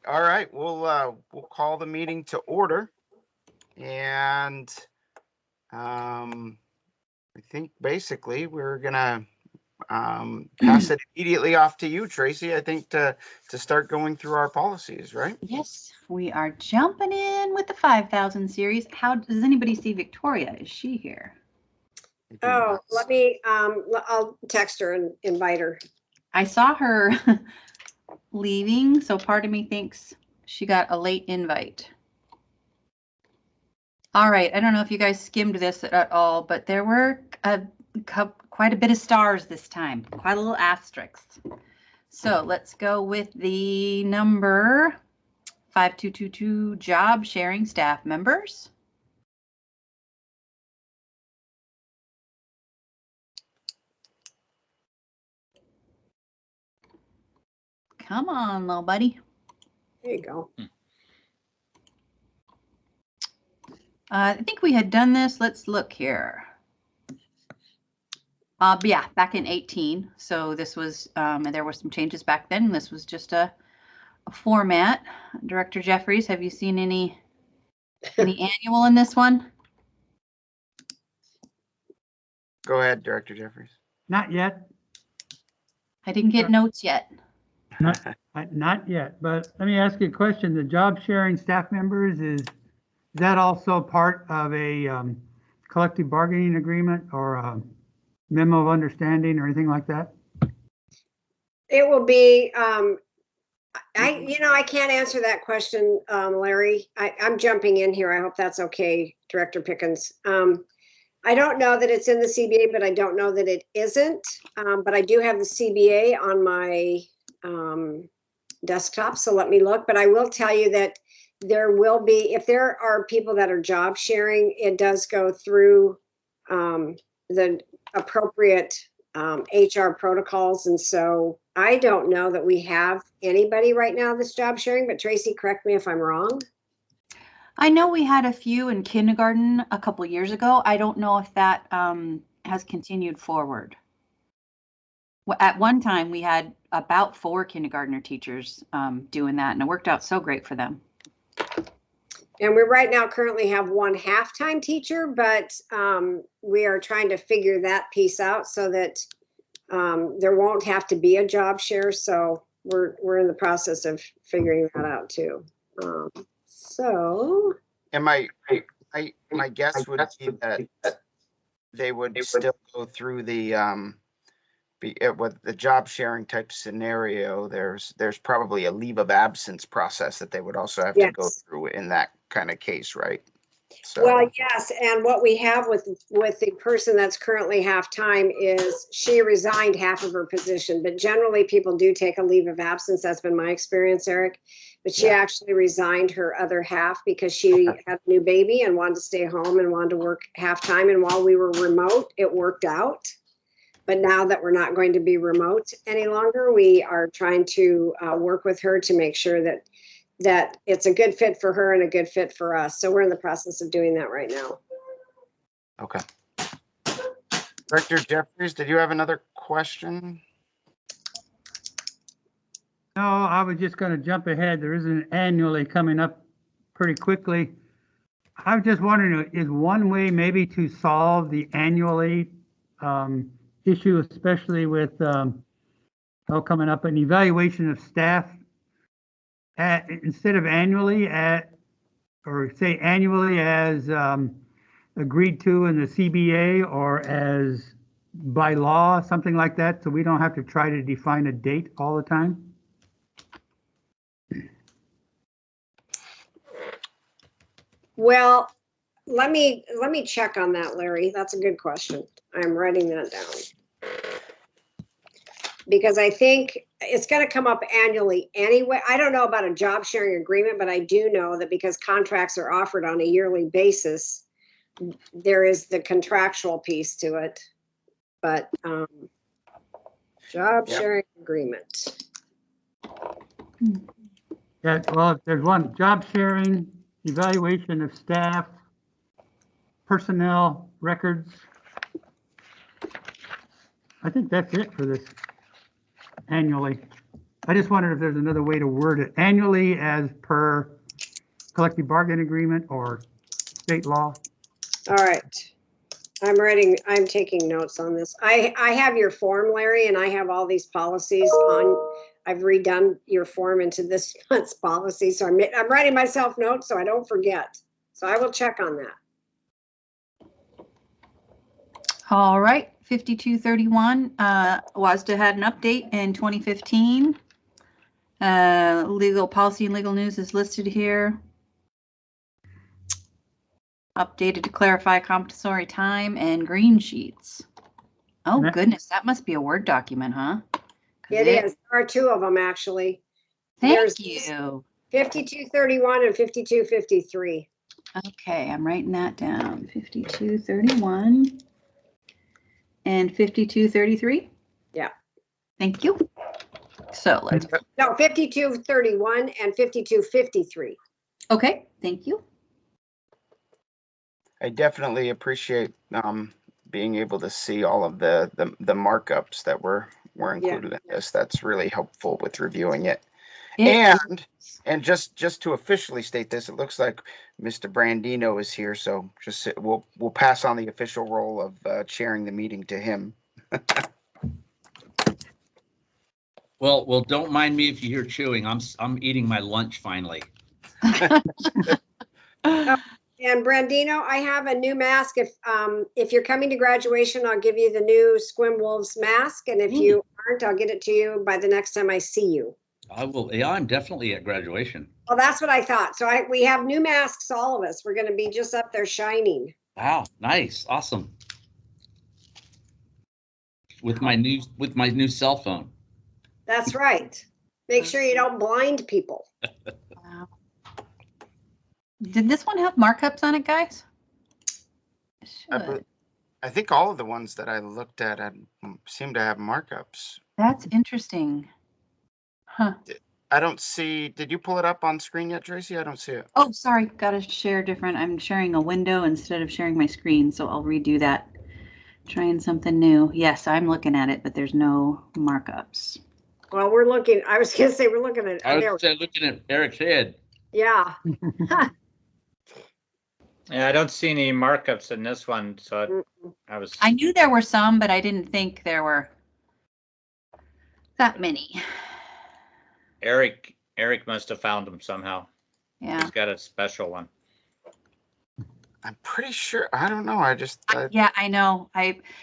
All right, we'll call the meeting to order, and I think basically we're gonna pass it immediately off to you, Tracy. I think to start going through our policies, right? Yes, we are jumping in with the 5,000 series. How does anybody see Victoria? Is she here? Oh, let me, I'll text her and invite her. I saw her leaving, so part of me thinks she got a late invite. All right, I don't know if you guys skimmed this at all, but there were quite a bit of stars this time, quite a little asterisks. So let's go with the number 5222, job sharing staff members. Come on, little buddy. There you go. I think we had done this. Let's look here. Yeah, back in 18. So this was, there were some changes back then. This was just a format. Director Jeffries, have you seen any annual in this one? Go ahead, Director Jeffries. Not yet. I didn't get notes yet. Not yet, but let me ask you a question. The job sharing staff members, is that also part of a collective bargaining agreement or a memo of understanding or anything like that? It will be, I can't answer that question, Larry. I'm jumping in here. I hope that's okay, Director Pickens. I don't know that it's in the CBA, but I don't know that it isn't. But I do have the CBA on my desktop, so let me look. But I will tell you that there will be, if there are people that are job sharing, it does go through the appropriate HR protocols. And so I don't know that we have anybody right now that's job sharing, but Tracy, correct me if I'm wrong. I know we had a few in kindergarten a couple years ago. I don't know if that has continued forward. At one time, we had about 4 kindergartner teachers doing that, and it worked out so great for them. And we right now currently have 1 half-time teacher, but we are trying to figure that piece out so that there won't have to be a job share. So we're in the process of figuring that out too. So. And my guess would be that they would still go through the with the job sharing type scenario. There's probably a leave of absence process that they would also have to go through in that kind of case, right? So. Well, yes, and what we have with the person that's currently half-time is she resigned half of her position, but generally people do take a leave of absence. That's been my experience, Eric. But she actually resigned her other half because she had a new baby and wanted to stay home and wanted to work half-time. And while we were remote, it worked out. But now that we're not going to be remote any longer, we are trying to work with her to make sure that it's a good fit for her and a good fit for us. So we're in the process of doing that right now. Okay. Director Jeffries, did you have another question? No, I was just going to jump ahead. There is an annually coming up pretty quickly. I was just wondering, is one way maybe to solve the annually issue, especially with coming up an evaluation of staff instead of annually or say annually as agreed to in the CBA or as by law, something like that, so we don't have to try to define a date all the time? Well, let me check on that, Larry. That's a good question. I'm writing that down. Because I think it's going to come up annually anyway. I don't know about a job sharing agreement, but I do know that because contracts are offered on a yearly basis, there is the contractual piece to it. But job sharing agreement. Yeah, well, if there's one, job sharing, evaluation of staff, personnel records. I think that's it for this annually. I just wondered if there's another way to word it, annually as per collective bargaining agreement or state law. All right. I'm taking notes on this. I have your form, Larry, and I have all these policies on, I've redone your form into this month's policy. So I'm writing myself notes so I don't forget. So I will check on that. All right, 5231, WASDA had an update in 2015. Legal policy and legal news is listed here. Updated to clarify compensatory time and green sheets. Oh Ma- goodness, that must be a Word document, huh? 'Cause It is. There are two of them, actually. Thank There's you. 5231 and 5253. Okay, I'm writing that down. 5231 and 5233. Yeah. Thank you. So let's, No, 5231 and 5253. okay, thank you. I definitely appreciate being able to see all of the markups that were included in this. That's really helpful with reviewing it. And just to officially state this, it looks like Mr. Brandino is here, so just we'll pass on the official role of chairing the meeting to him. Well, don't mind me if you hear chewing. I'm eating my lunch finally. And Brandino, I have a new mask. If you're coming to graduation, I'll give you the new Squim Wolves mask. And if you aren't, I'll get it to you by the next time I see you. I will. Yeah, I'm definitely at graduation. Well, that's what I thought. So we have new masks, all of us. We're going to be just up there shining. Wow, nice, awesome. With my new cell phone. That's right. Make sure you don't blind people. Wow. Did this one have markups on it, guys? It should. I think all of the ones that I looked at seem to have markups. That's interesting. Huh. I don't see, did you pull it up on screen yet, Tracy? I don't see it. Oh, sorry. Got to share different. I'm sharing a window instead of sharing my screen, so I'll redo that. Trying something new. Yes, I'm looking at it, but there's no markups. Well, we're looking. I was going to say we're looking at. I was looking at Eric's head. Yeah. Yeah, I don't see any markups in this one, so I knew there were some, but I didn't think there were that many. Eric must have found them somehow. Yeah. He's got a special one. I'm pretty sure. I don't know. Yeah, I know.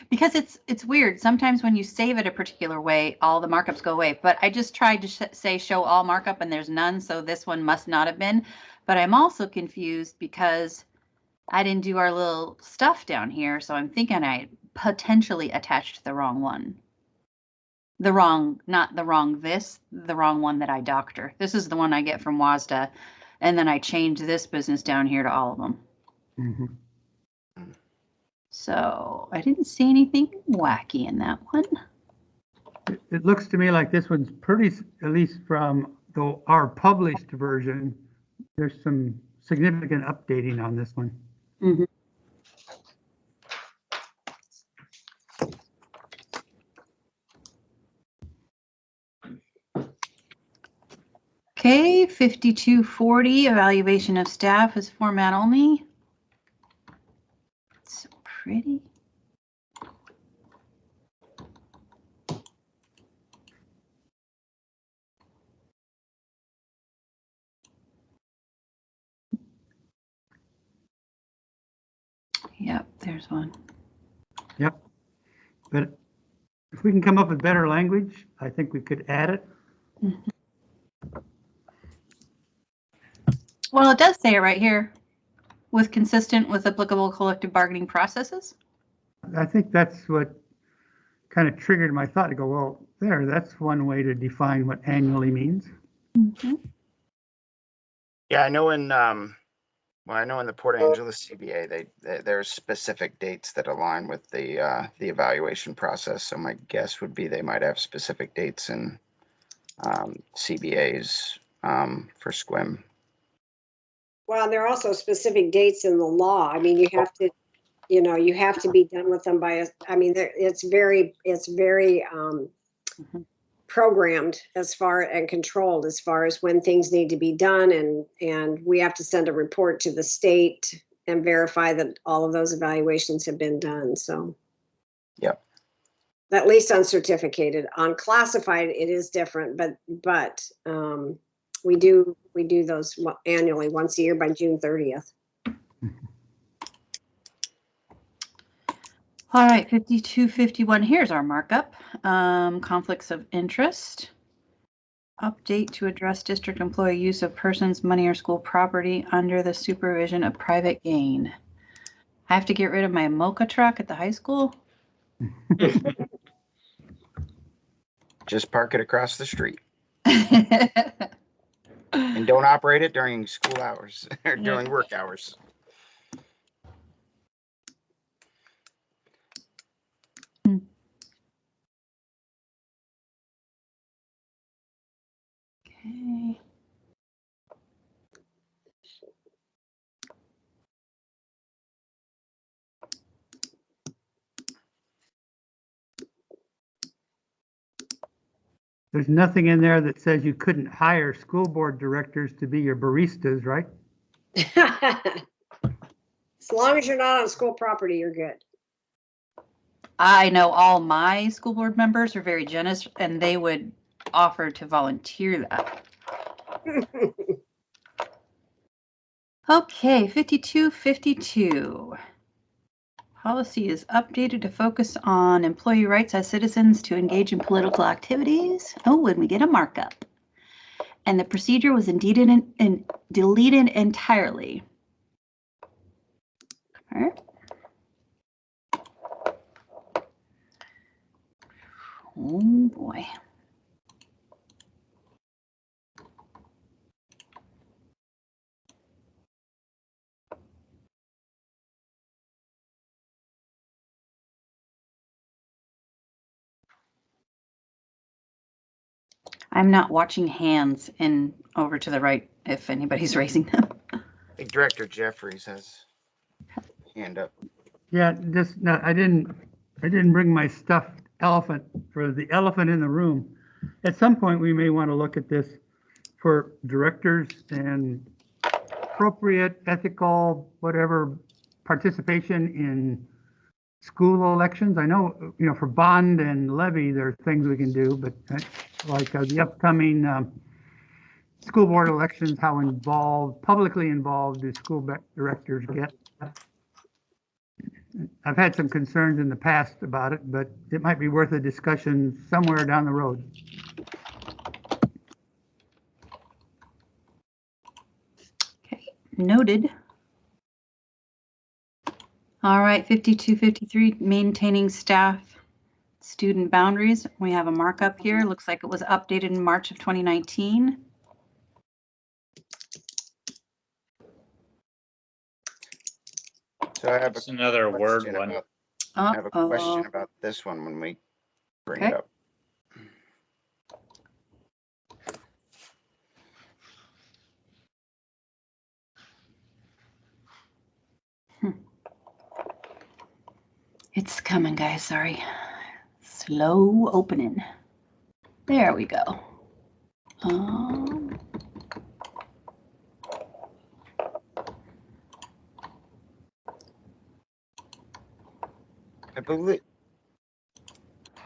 Because it's weird. Sometimes when you save it a particular way, all the markups go away. But I just tried to say show all markup and there's none. So this one must not have been. But I'm also confused because I didn't do our little stuff down here. So I'm thinking I potentially attached the wrong one. The wrong one that I doctor. This is the one I get from WASDA. And then I change this business down here to all of them. Mm-hmm. So I didn't see anything wacky in that one. It looks to me like this one's pretty, at least from our published version, there's some significant updating on this one. Mm-hmm. Okay, 5240, evaluation of staff is format only. It's so pretty. Yep, there's one. Yep. But if we can come up with better language, I think we could add it. Mm-hmm. Well, it does say it right here. With consistent with applicable collective bargaining processes. I think that's what kind of triggered my thought to go, well, that's one way to define what annually means. Mm-hmm. Yeah, I know in the Port Angeles CBA, there's specific dates that align with the evaluation process. So my guess would be they might have specific dates in CBAs for SQUIM. Well, there are also specific dates in the law. I mean, you have to be done with them by, it's very programmed as far and controlled as far as when things need to be done, and we have to send a report to the state and verify that all of those evaluations have been done. So Yep. at least on certificated. On classified, it is different, but we do those annually, once a year by June 30th. All right, 5251, here's our markup. Conflicts of interest. Update to address district employee use of persons, money, or school property under the supervision of private gain. I have to get rid of my Mocha truck at the high school? Just park it across the street and don't operate it during school hours or during work hours. Okay. There's nothing in there that says you couldn't hire school board directors to be your baristas, right? As long as you're not on school property, you're good. I know all my school board members are very generous and they would offer to volunteer that. Okay, 5252. Policy is updated to focus on employee rights as citizens to engage in political activities. Oh, and we get a markup. And the procedure was indeed deleted entirely. All right. Oh boy. I'm not watching hands in over to the right if anybody's raising them. I think Director Jeffries has hand up. Yeah, just, no, I didn't bring my stuffed elephant for the elephant in the room. At some point, we may want to look at this for directors and appropriate, ethical, whatever, participation in school elections. I know, for bond and levy, there are things we can do, but like the upcoming school board elections, how publicly involved do school directors get? I've had some concerns in the past about it, but it might be worth a discussion somewhere down the road. Okay, noted. All right, 5253, maintaining staff student boundaries. We have a markup here. Looks like it was updated in March of 2019. So I have It's another word one. I have a question about this one when we bring it up. It's coming, guys. Sorry. Slow opening. There we go.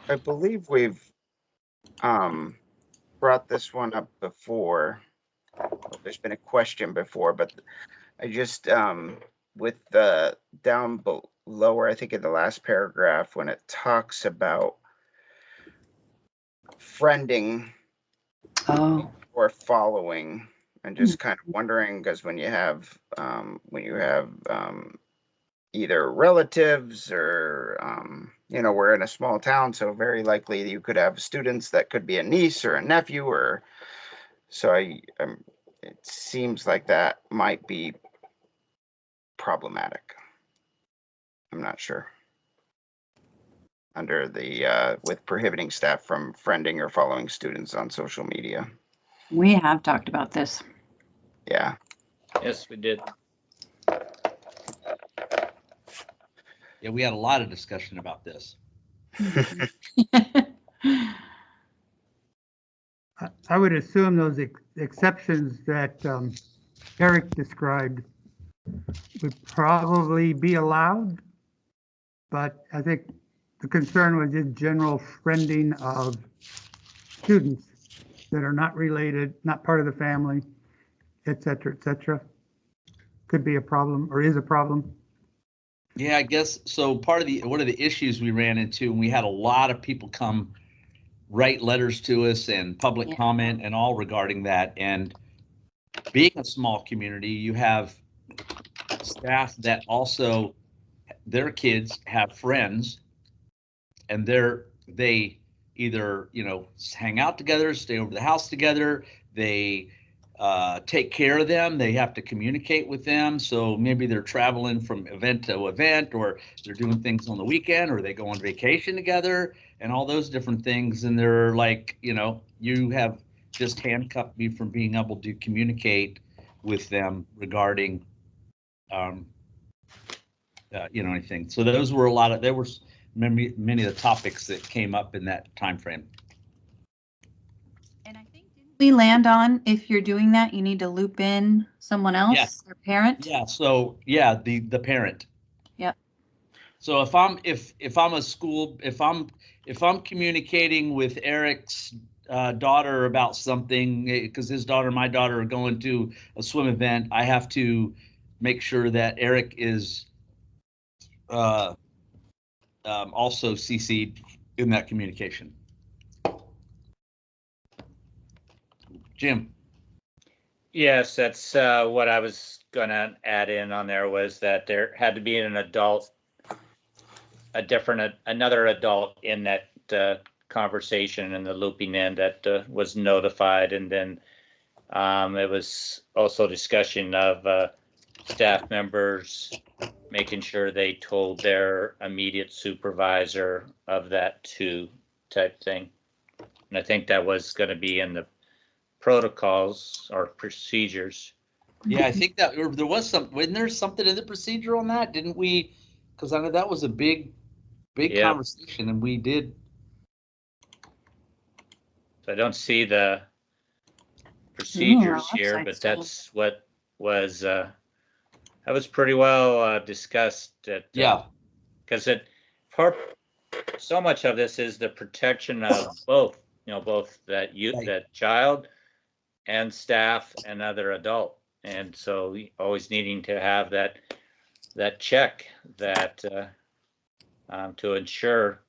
I believe we've brought this one up before. Well, there's been a question before, but I just with the down lower, I think in the last paragraph when it talks about friending or following, and just kind of wondering, because when you have either relatives or we're in a small town, so very likely you could have students that could be a niece or a nephew, or so it seems like that might be problematic. I'm not sure. Under the with prohibiting staff from friending or following students on social media. We have talked about this. Yeah. Yes, we did. Yeah, we had a lot of discussion about this. I would assume those exceptions that Eric described would probably be allowed, but I think the concern was just general friending of students that are not related, not part of the family, et cetera, et cetera. Could be a problem or is a problem. Yeah, I guess so. One of the issues we ran into, and we had a lot of people come write letters to us and public Yeah. comment and all regarding that. And being a small community, you have staff that also their kids have friends, and they either hang out together, stay over the house together. They take care of them. They have to communicate with them. So maybe they're traveling from event to event, or they're doing things on the weekend, or they go on vacation together, and all those different things. And they're like, you have just handcuffed me from being able to communicate with them regarding, anything. So those were there were many of the topics that came up in that time frame. And I think didn't we land on if you're doing that, you need to loop in someone else, Yes. or parent. Yeah. So yeah, the parent. Yep. So if I'm a school, if I'm communicating with Eric's daughter about something, because his daughter and my daughter are going to a swim event, I have to make sure that Eric is also CC'd in that communication. Jim. Yes, that's what I was gonna add in on there, was that there had to be an adult, another adult in that conversation and the looping in that was notified. And then it was also discussion of staff members making sure they told their immediate supervisor of that too, type thing. And I think that was going to be in the protocols or procedures. Yeah, I think that there was wasn't there something in the procedure on that? Didn't we? Because I know that was a big Yeah. conversation, and we did. So I don't see the procedures our here, website's but still- that's what was that was pretty well discussed at Yeah. because so much of this is the protection of both that Right. that child and staff and other adult. And so always needing to have that check that to ensure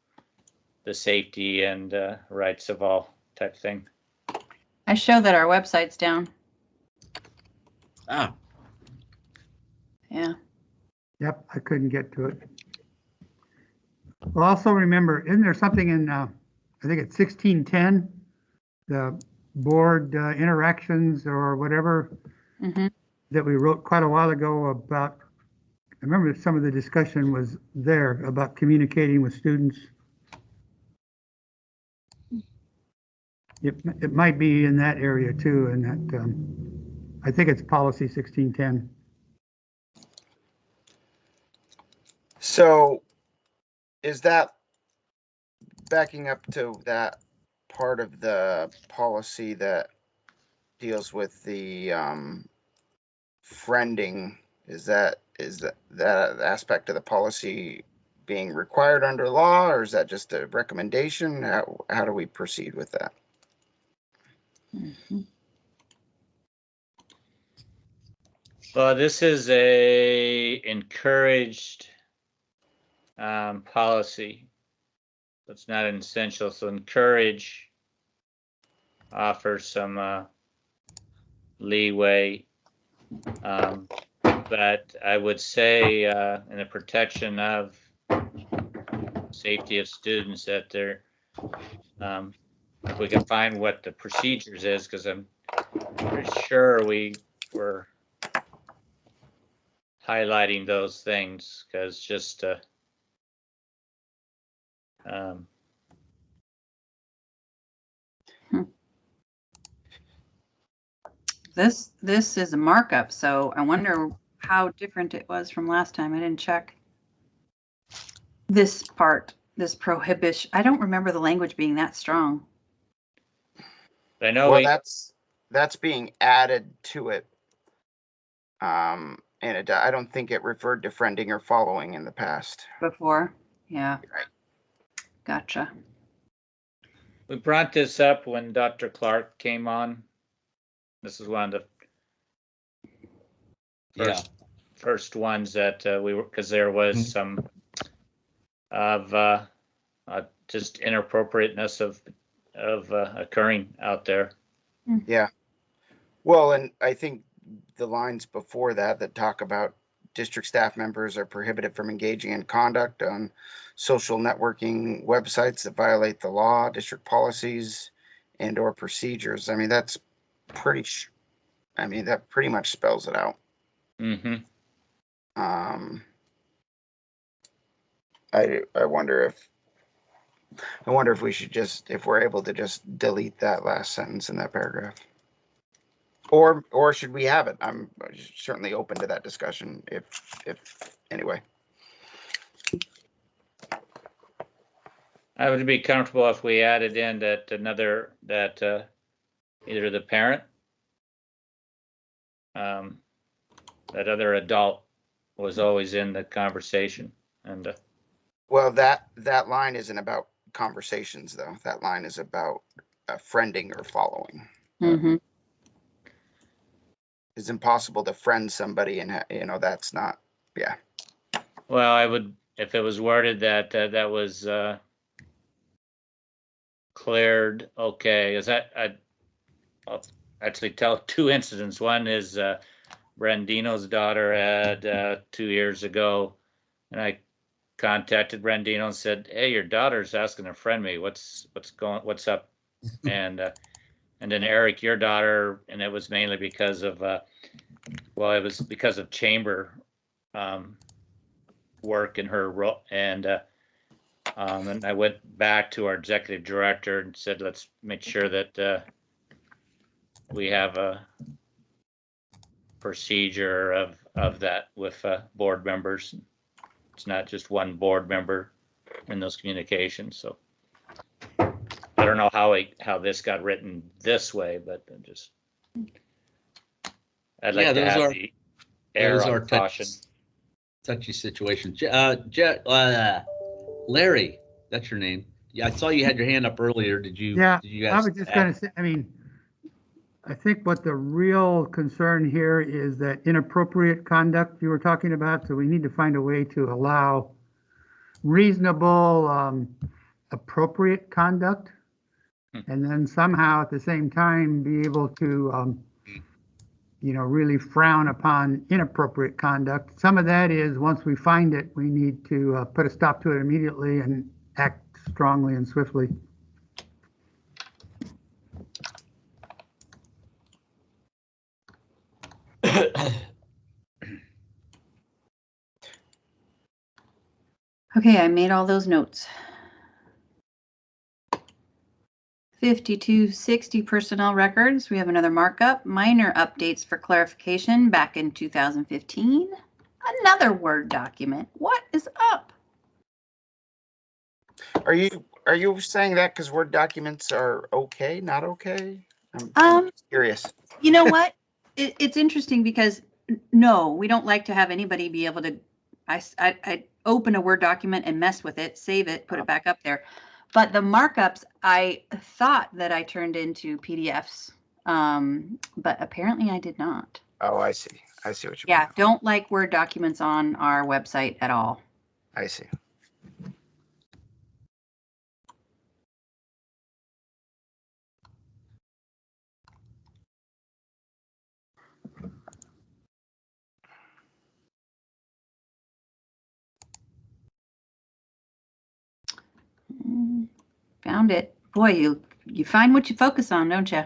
the safety and rights of all, type thing. I show that our website's down. Ah. Yeah. Yep, I couldn't get to it. Well, also remember, isn't there something in, I think it's 1610, the board interactions or whatever Mm-hmm. that we wrote quite a while ago about, I remember some of the discussion was there about communicating with students. It might be in that area too, and that, I think it's policy 1610. So is that backing up to that part of the policy that deals with the friending? Is that aspect of the policy being required under law, or is that just a recommendation? How do we proceed with that? Mm-hmm. Well, this is a encouraged policy. It's not an essential. So encourage offers some leeway. But I would say in the protection of safety of students, that they're if we can find what the procedures is, because I'm pretty sure we were highlighting those things, because just This is a markup, so I wonder how different it was from last time. I didn't check this part, this prohibition. I don't remember the language being that strong. I know Well, we, that's being added to it. And I don't think it referred to friending or following in the past. Before, yeah. Right. Gotcha. we brought this up when Dr. Clark came on. This is one of the first ones that we were, because there was some of just inappropriateness of occurring out there. Yeah. Well, and I think the lines before that talk about district staff members are prohibited from engaging in conduct on social networking websites that violate the law, district policies, and or procedures. I mean, that's that pretty much spells it out. Mm-hmm. I wonder if we should if we're able to just delete that last sentence in that paragraph. Or should we have it? I'm certainly open to that discussion if anyway. I would be comfortable if we added in that either the parent, that other adult was always in the conversation, and Well, that line isn't about conversations though. That line is about friending or following. Mm-hmm. It's impossible to friend somebody and that's not, yeah. well, I would, if it was worded that that was cleared, okay, is that I'll actually tell two incidents. One is Brandino's daughter had 2 years ago, and I contacted Brandino and said, "Hey, your daughter's asking to friend me. What's up?" And then Eric, your daughter, and it was mainly because of it was because of chamber work in her role, and I went back to our executive director and said, let's make sure that we have a procedure of that with board members. It's not just one board member in those communications. So I don't know how this got written this way, but just I'd like to have the error on caution. Touchy situation. Larry, that's your name. Yeah, I saw you had your hand up earlier. Did you? Yeah, Did you guys I was just going to say, I mean, I think what the real concern here is that inappropriate conduct you were talking about. So we need to find a way to allow reasonable, appropriate conduct. And then somehow at the same time be able to, really frown upon inappropriate conduct. Some of that is once we find it, we need to put a stop to it immediately and act strongly and swiftly. Okay, I made all those notes. 5260 personnel records. We have another markup. Minor updates for clarification back in 2015. Another Word document. What is up? Are you saying that because Word documents are okay, not okay? I'm curious. You know what? It's interesting because no, we don't like to have anybody be able to. I open a Word document and mess with it, save it, put it back up there. But the markups, I thought that I turned into PDFs, but apparently I did not. Oh, I see. I see what you Yeah, mean. don't like Word documents on our website at all. I see. Found it. Boy, you find what you focus on, don't you?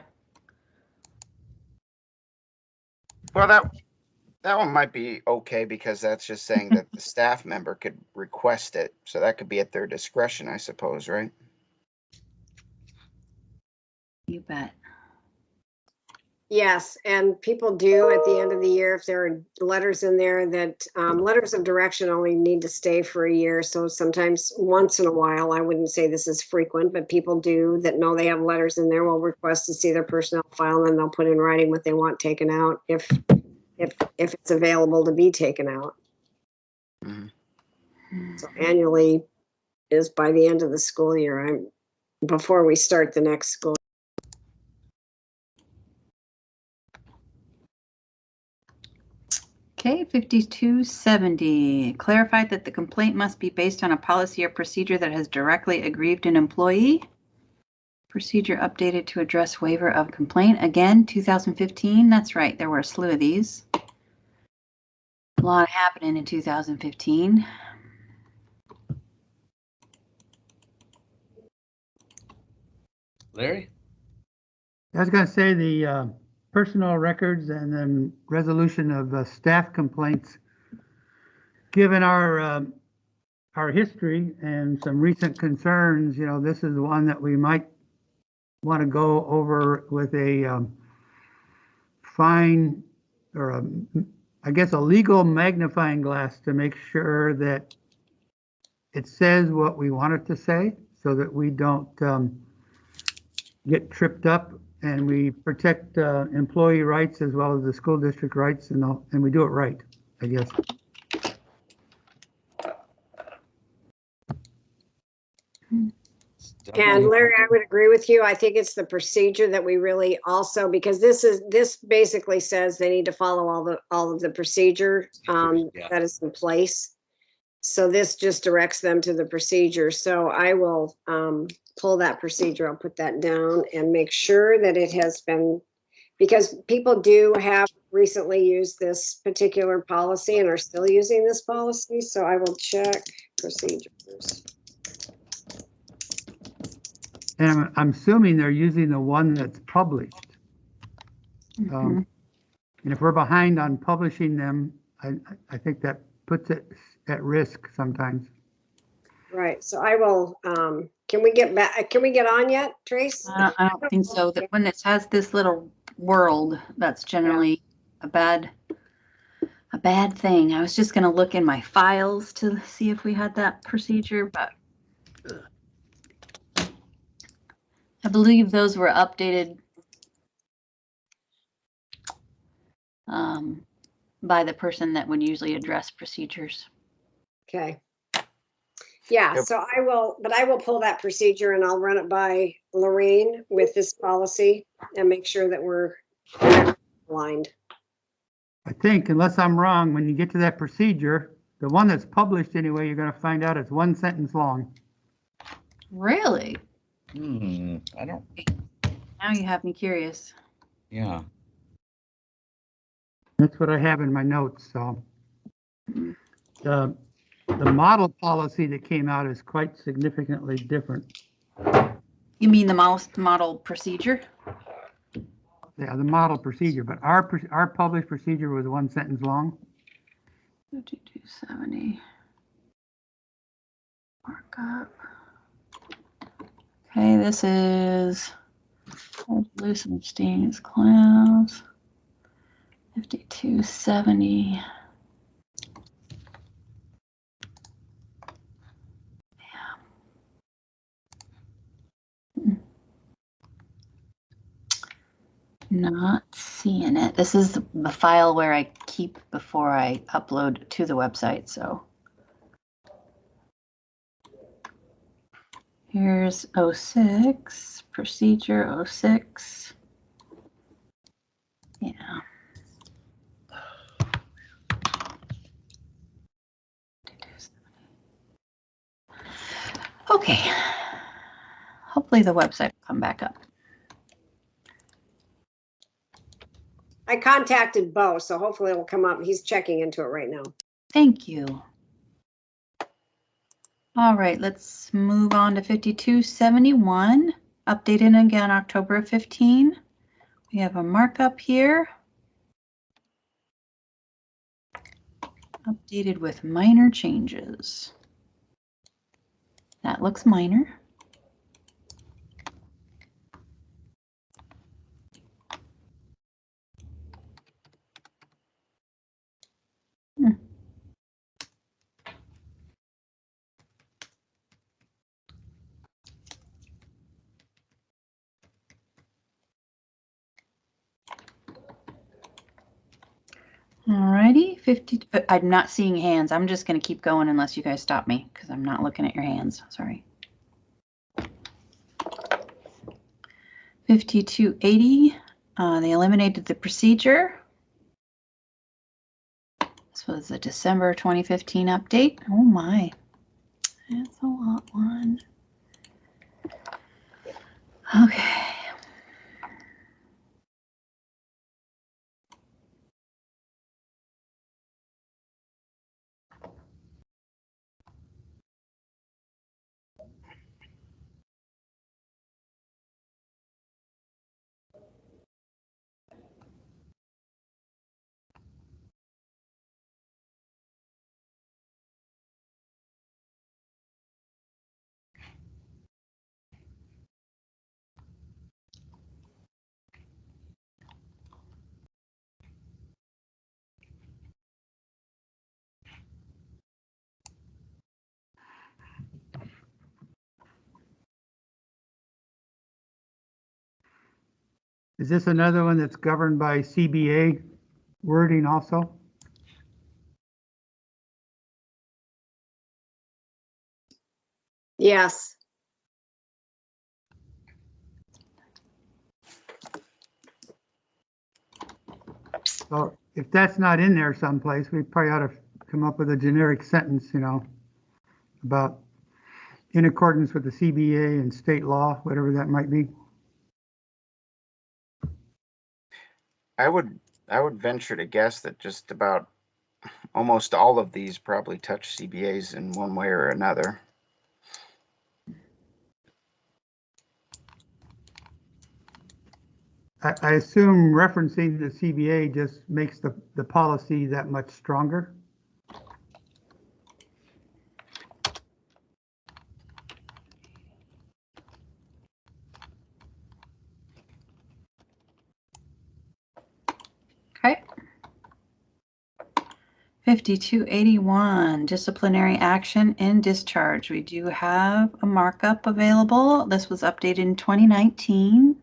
Well, that one might be okay because that's just saying that the staff member could request it. So that could be at their discretion, I suppose, right? You bet. Yes, and people do at the end of the year, if there are letters in there that, letters of direction only need to stay for a year. So sometimes, once in a while, I wouldn't say this is frequent, but people do that know they have letters in there will request to see their personnel file, and they'll put in writing what they want taken out if it's available to be taken out. Mhm. So annually is by the end of the school year, before we start the next school. Okay, 5270, clarified that the complaint must be based on a policy or procedure that has directly aggrieved an employee. Procedure updated to address waiver of complaint. Again, 2015, that's right, there were a slew of these. A lot happening in 2015. Larry? I was going to say the personnel records and then resolution of staff complaints. Given our history and some recent concerns, this is one that we might want to go over with a fine or I guess a legal magnifying glass to make sure that it says what we want it to say, so that we don't get tripped up, and we protect employee rights as well as the school district rights, and we do it right, I guess. And Larry, I would agree with you. I think it's the procedure that we really also, because this basically says they need to follow all of the procedure Yeah. that is in place. So this just directs them to the procedure. So I will pull that procedure. I'll put that down and make sure that it has been, because people do have recently used this particular policy and are still using this policy. So I will check procedures. And I'm assuming they're using the one that's published. Mhm. And if we're behind on publishing them, I think that puts it at risk sometimes. Right, so I will, can we get back, can we get on yet, Trace? I don't think so. That when it has this little world, that's generally a bad thing. I was just gonna look in my files to see if we had that procedure, but I believe those were updated by the person that would usually address procedures. Okay. Yeah, Yep. so I will pull that procedure and I'll run it by Lorraine with this policy and make sure that we're aligned. I think, unless I'm wrong, when you get to that procedure, the one that's published anyway, you're going to find out it's one sentence long. Really? I don't, Now you have me curious. yeah. That's what I have in my notes, so. The model policy that came out is quite significantly different. You mean the model procedure? Yeah, the model procedure, but our published procedure was one sentence long. 5270. Markup. Okay, this is loosen stains clouds. 5270. Not seeing it. This is the file where I keep before I upload to the website, so. Here's 06, procedure 06. Yeah. Okay. Hopefully the website will come back up. I contacted Bo, so hopefully it will come up. He's checking into it right now. Thank you. All right, let's move on to 5271, updated again October of 15. We have a markup here. Updated with minor changes. That looks minor. Alrighty, 50, I'm not seeing hands. I'm just gonna keep going unless you guys stop me, because I'm not looking at your hands, sorry. 5280, they eliminated the procedure. This was a December 2015 update. Oh my, that's a lot one. Okay. Is this another one that's governed by CBA wording also? Yes. So if that's not in there someplace, we probably ought to come up with a generic sentence, you know, about in accordance with the CBA and state law, whatever that might be. I would venture to guess that just about almost all of these probably touch CBAs in one way or another. I assume referencing the CBA just makes the policy that much stronger. Okay. 5281, disciplinary action and discharge. We do have a markup available. This was updated in 2019.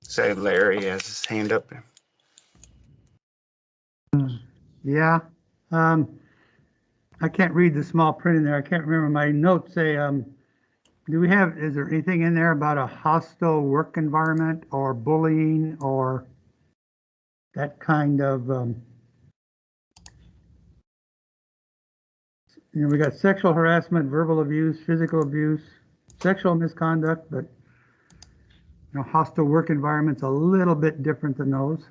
Say Larry has his hand up. Yeah. I can't read the small print in there. I can't remember. My notes say, is there anything in there about a hostile work environment or bullying or that kind of, we got sexual harassment, verbal abuse, physical abuse, sexual misconduct, but hostile work environment's a little bit different than those.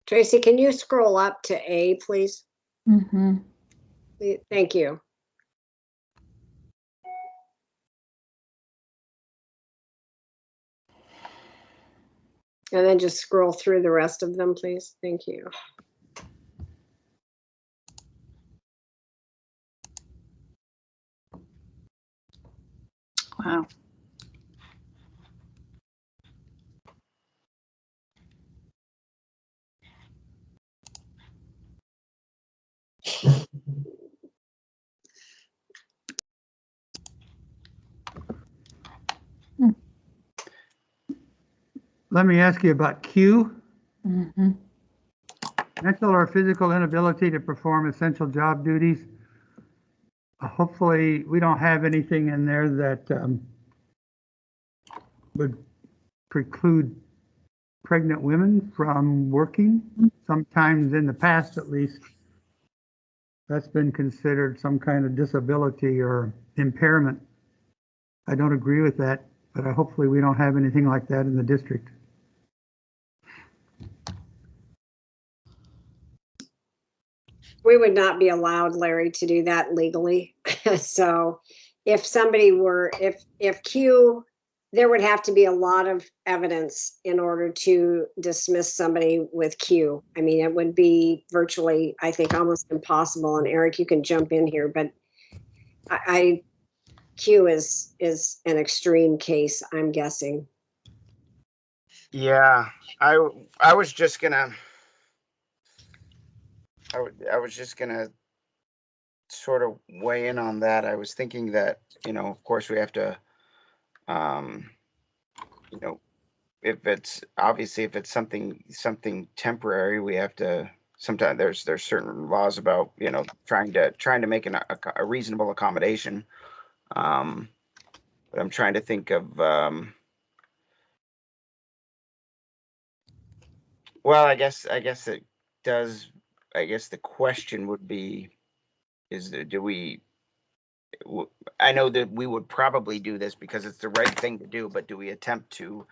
Tracy, can you scroll up to A, please? Mm-hmm. Thank you. And then just scroll through the rest of them, please. Thank you. Wow. Let me ask you about Q. Mm-hmm. Mental or physical inability to perform essential job duties. Hopefully, we don't have anything in there that would preclude pregnant women from working. Sometimes in the past, at least, that's been considered some kind of disability or impairment. I don't agree with that, but hopefully we don't have anything like that in the district. We would not be allowed, Larry, to do that legally. So if somebody were, if Q, there would have to be a lot of evidence in order to dismiss somebody with Q. I mean, it would be virtually, I think, almost impossible. And Eric, you can jump in here, but Q is an extreme case, I'm guessing. Yeah, I was just gonna I was just gonna sort of weigh in on that. I was thinking that, of course we have to, you know, if it's something temporary, we have to, sometimes there's certain laws about, trying to make a reasonable accommodation. But I'm trying to think of, well, I guess it does. I guess the question would be, I know that we would probably do this because it's the right thing to do, but do we attempt to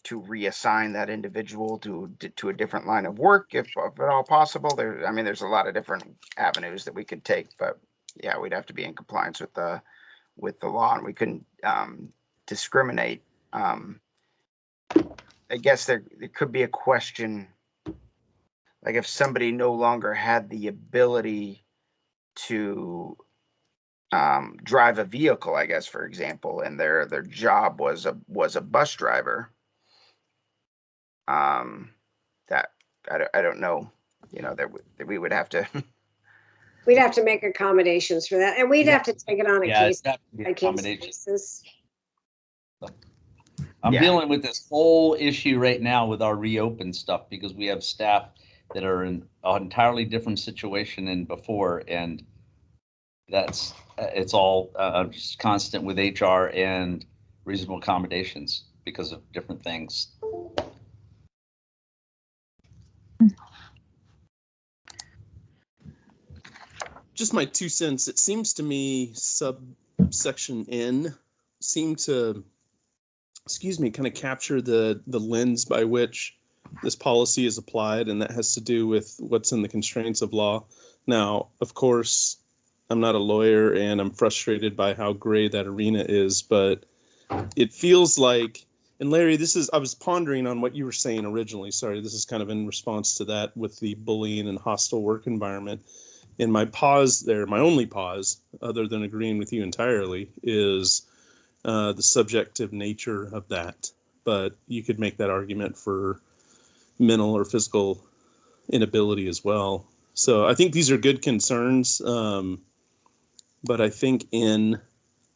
reassign that individual to a different line of work if at all possible? There's a lot of different avenues that we could take, but yeah, we'd have to be in compliance with the law, and we couldn't discriminate. I guess there could be a question, like if somebody no longer had the ability to drive a vehicle, I guess, for example, and their job was a bus driver. That I don't know, that we would have to. We'd have to make accommodations for that, and we'd have to take it on a case it'd have to be by case accommodation. basis. I'm Yeah. dealing with this whole issue right now with our reopen stuff because we have staff that are in an entirely different situation than before, and it's all just constant with HR and reasonable accommodations because of different things. Just my 2 cents. It seems to me subsection N seemed to, kind of capture the lens by which this policy is applied, and that has to do with what's in the constraints of law. Now, of course, I'm not a lawyer and I'm frustrated by how gray that arena is, but it feels like, and Larry, I was pondering on what you were saying originally. Sorry, this is kind of in response to that with the bullying and hostile work environment. And my pause there, my only pause, other than agreeing with you entirely, is the subjective nature of that. But you could make that argument for mental or physical inability as well. So I think these are good concerns, but I think N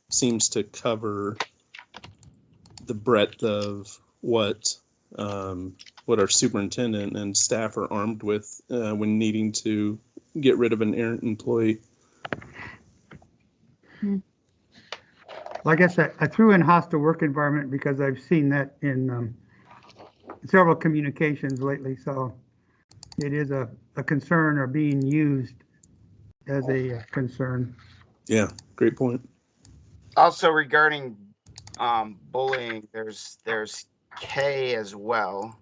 seems to cover the breadth of what our superintendent and staff are armed with when needing to get rid of an errant employee. Like I said, I threw in hostile work environment because I've seen that in several communications lately. So it is a concern, or being used as a concern. Yeah, great point. Also regarding bullying, there's K as well.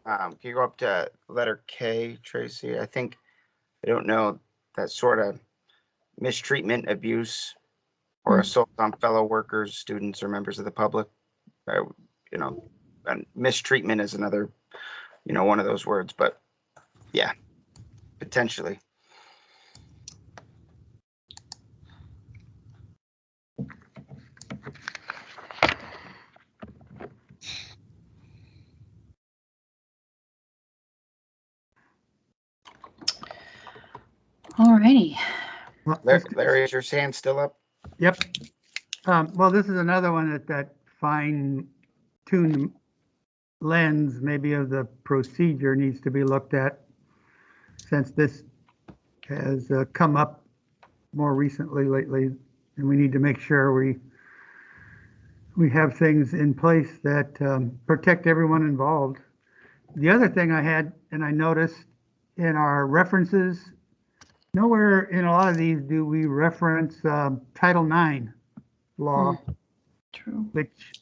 Can you go up to letter K, Tracy? I don't know, that sort of mistreatment, abuse, or assault on fellow workers, students, or members of the public. And mistreatment is another, one of those words, but yeah, potentially. All righty. Well, Larry, is your hand still up? Yep. Well, this is another one that fine-tuned lens, maybe, of the procedure needs to be looked at, since this has come up more recently lately, and we need to make sure we have things in place that protect everyone involved. The other thing I had, and I noticed in our references Nowhere in a lot of these do we reference Title IX law, True. which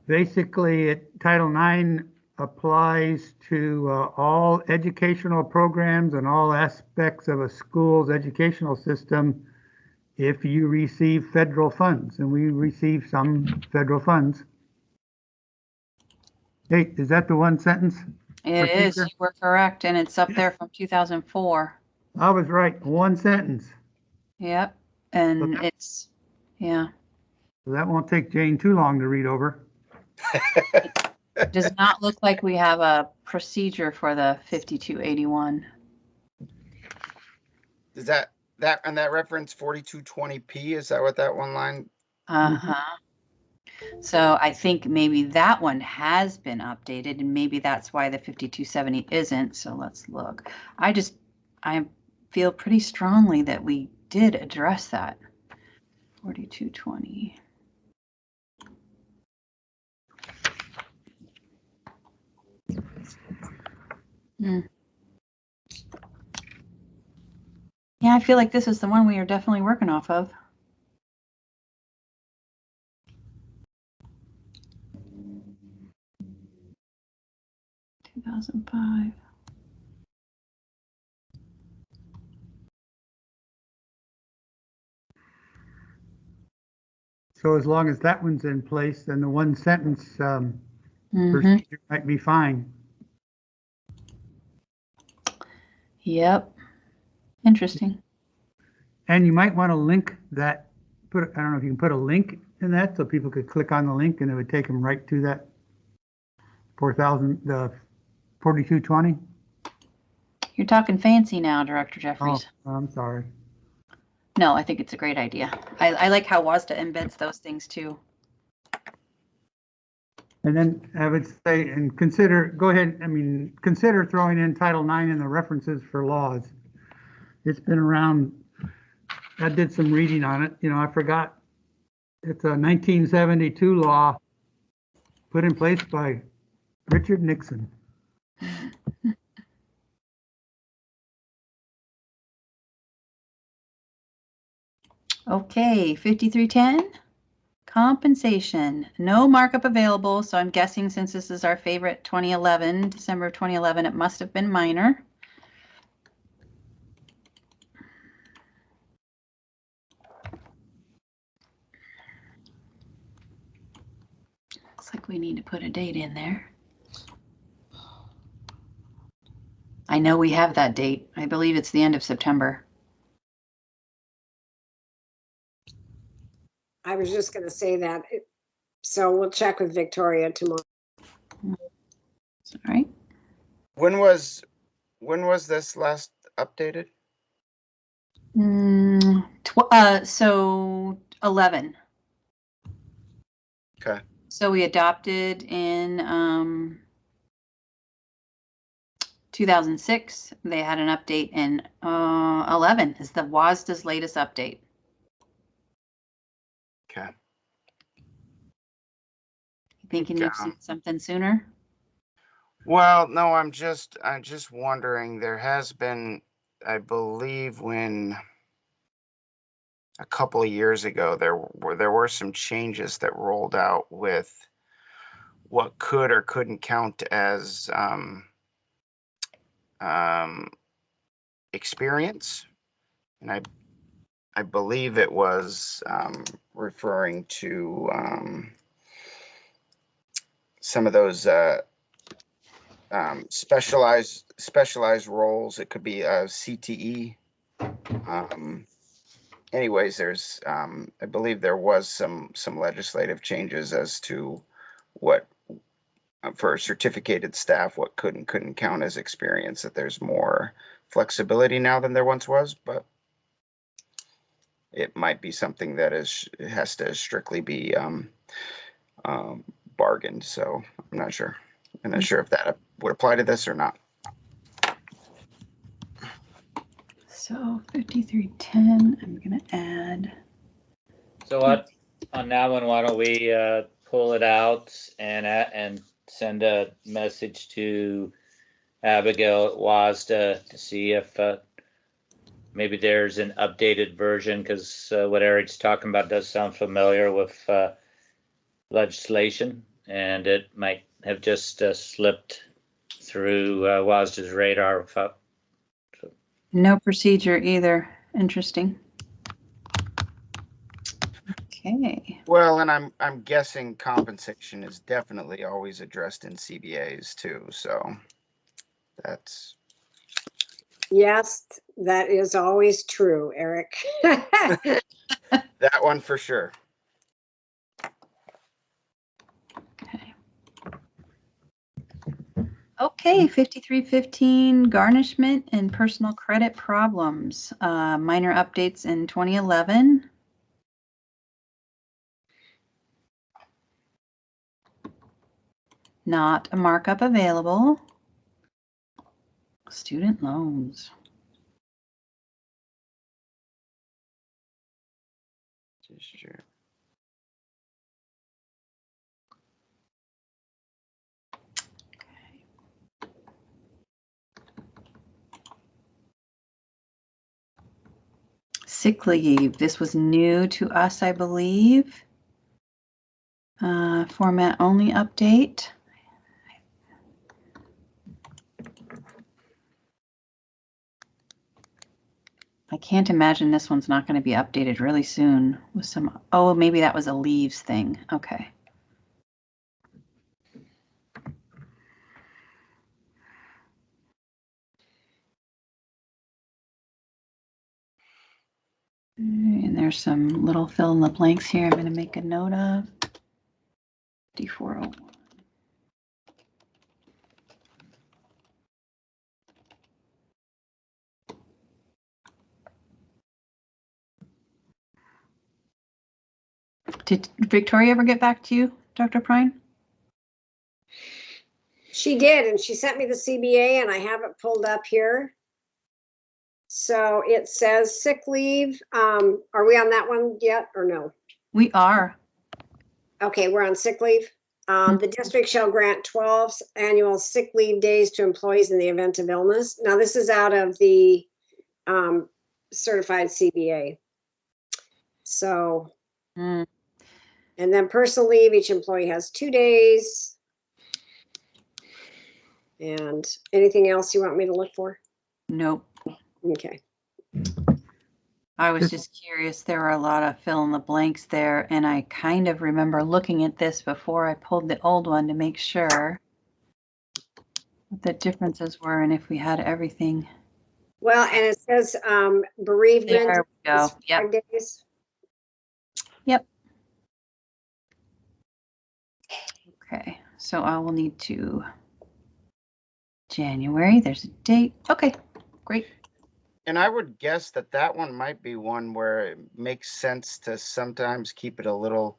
basically Title IX applies to all educational programs and all aspects of a school's educational system if you receive federal funds, and we receive some federal funds. Hey, is that the one sentence? It is. Procedure? You were correct, and it's up there from 2004. I was right, one sentence. Yep. And Okay. it's, yeah. So that won't take Jane too long to read over. Does not look like we have a procedure for the 5281. Is that and that reference 4220P? Is that what that one line? Uh-huh. So I think maybe that one has been updated, and maybe that's why the 5270 isn't. So let's look. I feel pretty strongly that we did address that. 4220. Yeah, I feel like this is the one we are definitely working off of. Two 2005. So as long as that one's in place, then the one sentence Mm-hmm. procedure might be fine. Yep. Interesting. And you might want to link that, I don't know if you can put a link in that so people could click on the link and it would take them right to that 4220. You're talking fancy now, Director Oh, Jeffries. I'm sorry. No, I think it's a great idea. I like how WASDA embeds those things too. And then I would say, and consider throwing in Title IX in the references for laws. It's been around. I did some reading on it. I forgot. It's a 1972 law put in place by Richard Nixon. Okay, 5310. Compensation, no markup available. So I'm guessing since this is our favorite 2011, December of 2011, it must have been minor. Looks like we need to put a date in there. I know we have that date. I believe it's the end of September. I was just going to say that. So we'll check with Victoria tomorrow. All right. When was this last updated? So 11. Okay. So we adopted in 2006. They had an update in 11 is the WASDA's latest update. Okay. You thinking you've seen something sooner? Well, no, I'm just wondering. There has been, I believe, when a couple of years ago there were some changes that rolled out with what could or couldn't count as experience, and I believe it was referring to some of those specialized roles. It could be CTE. Anyways, there's I believe there was some legislative changes as to what for certificated staff, what could and couldn't count as experience, that there's more flexibility now than there once was, but it might be something that has to strictly be bargained. So I'm not sure. I'm not sure if that would apply to this or not. So 5310, I'm going to add. So what, on that one, why don't we pull it out and send a message to Abigail at WASDA to see if maybe there's an updated version, because what Eric's talking about does sound familiar with legislation, and it might have just slipped through WASDA's radar without. No procedure either. Interesting. Okay. Well, and I'm guessing compensation is definitely always addressed in CBAs too, so that's, Yes, that is always true, Eric. that one for sure. Okay, 5315, garnishment and personal credit problems. Minor updates in 2011. Not a markup available. Student loans. Sure. Sick leave. This was new to us, I believe. Format only update. I can't imagine this one's not going to be updated really soon with some, oh, maybe that was a leaves thing. Okay. And there's some little fill in the blanks here I'm going to make a note of. D401. Did Victoria ever get back to you, Dr. Prine? She did, and she sent me the CBA, and I have it pulled up here. So it says sick leave. Are we on that one yet or no? We are. Okay, we're on sick leave. The district shall grant 12 annual sick leave days to employees in the event of illness. Now, this is out of the certified CBA. So, Mm, and then personal leave, each employee has 2 days. And anything else you want me to look for? nope. Okay. I was just curious. There were a lot of fill in the blanks there, and I kind of remember looking at this before I pulled the old one to make sure what the differences were and if we had everything. Well, and it says bereavement. There we go. is Yep. 5 days. Yep. Okay, so I will need to January. There's a date. Okay, great. And I would guess that that one might be one where it makes sense to sometimes keep it a little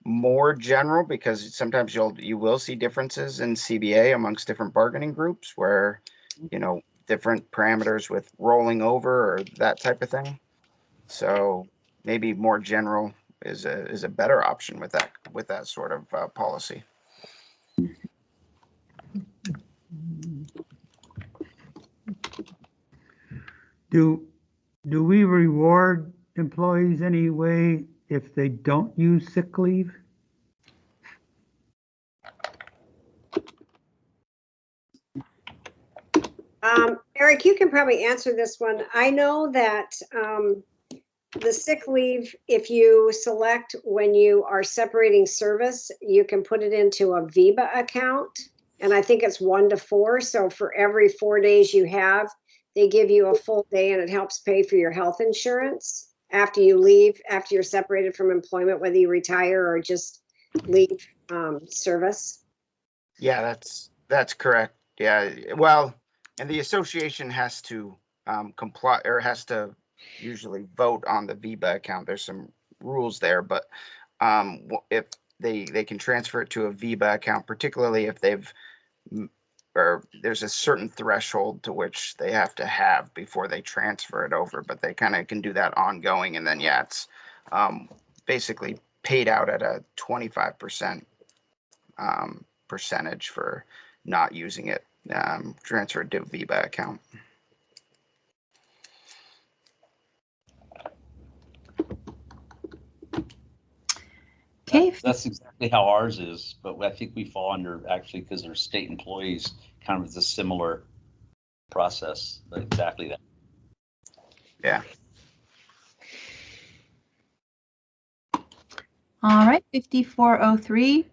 more general, because sometimes you will see differences in CBA amongst different bargaining groups where, you know, different parameters with rolling over or that type of thing. So maybe more general is a better option with that sort of policy. Do we reward employees anyway if they don't use sick leave? Eric, you can probably answer this one. I know that the sick leave, if you select when you are separating service, you can put it into a VEBA account. And I think it's 1 to 4. So for every 4 days you have, they give you a full day, and it helps pay for your health insurance after you leave, after you're separated from employment, whether you retire or just leave service. Yeah, that's correct. Yeah, well, and the association has to comply, or has to usually vote on the VEBA account. There's some rules there, but if they can transfer it to a VEBA account, particularly if or there's a certain threshold to which they have to have before they transfer it over, but they kind of can do that ongoing. And then, yeah, it's basically paid out at a 25% percentage for not using it transferred to a VBA account. Okay, That's exactly how ours is, but I think we fall under, actually, because they're state employees, kind of a similar process, but exactly that. Yeah. all right, 5403.